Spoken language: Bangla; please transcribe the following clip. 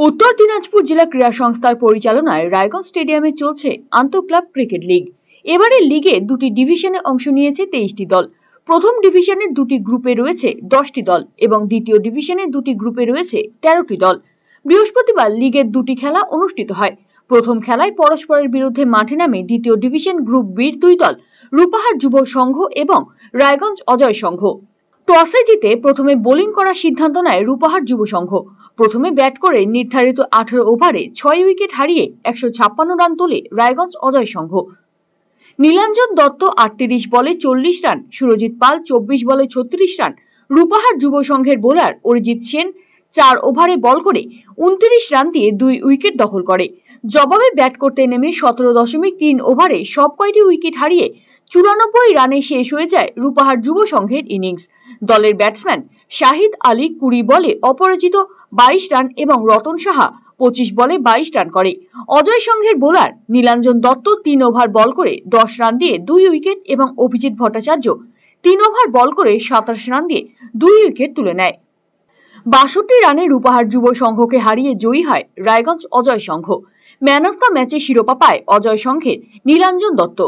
উত্তর দিনাজপুর জেলা ক্রীড়া সংস্থার পরিচালনায় রায়গঞ্জ স্টেডিয়ামে চলছে আন্তঃক্লাব ক্রিকেট লিগ। এবারে লিগে দুটি ডিভিশনে অংশ নিয়েছে 23টি দল। প্রথম ডিভিশনের দুটি গ্রুপে রয়েছে 10টি দল এবং দ্বিতীয় ডিভিশনের দুটি গ্রুপে রয়েছে 13টি দল। বৃহস্পতিবার লিগের দুটি খেলা অনুষ্ঠিত হয়। প্রথম খেলায় পরস্পরের বিরুদ্ধে মাঠে নামে দ্বিতীয় ডিভিশন গ্রুপ বির দুই দল, রূপাহার যুব সংঘ এবং রায়গঞ্জ অজয় সংঘ। টসে জিতে প্রথমে বোলিং করার সিদ্ধান্ত নেয় রূপাহার যুব সংঘ। প্রথমে ব্যাট করে নির্ধারিত 18 ওভারে 6 উইকেট হারিয়ে 156 রান তোলে রায়গঞ্জ অজয় সংঘ। নীলাঞ্জন দত্ত 38 বলে 40 রান, সুরজিৎ পাল 24 বলে 36 রান, রূপাহার যুব সংঘের বোলার অরিজিৎ সেন 4 ওভারে বল করে 29 রান দিয়ে 2 উইকেট দখল করে। জবাবে ব্যাট করতে নেমে 17.3 ওভারে সব কয়টি উইকেট হারিয়ে 94 রানে শেষ হয়ে যায় রূপাহার যুব সংঘের ইনিংস। দলের ব্যাটসম্যান শাহিদ আলী 20 বলে অপরাজিত 22 রান এবং রতন সাহা 25 বলে 22 রান করে। অজয় সংঘের বোলার নীলাঞ্জন দত্ত 3 ওভার বল করে 10 রান দিয়ে 2 উইকেট এবং অভিজিৎ ভট্টাচার্য 3 ওভার বল করে 27 রান দিয়ে 2 উইকেট তুলে নেয়। 62 রানে রূপাহার যুব সংঘকে হারিয়ে জয়ী হয় রায়গঞ্জ অজয় সংঘ। ম্যান অফ দ্য ম্যাচের শিরোপা পায় অজয় সংঘের নীলাঞ্জন দত্ত।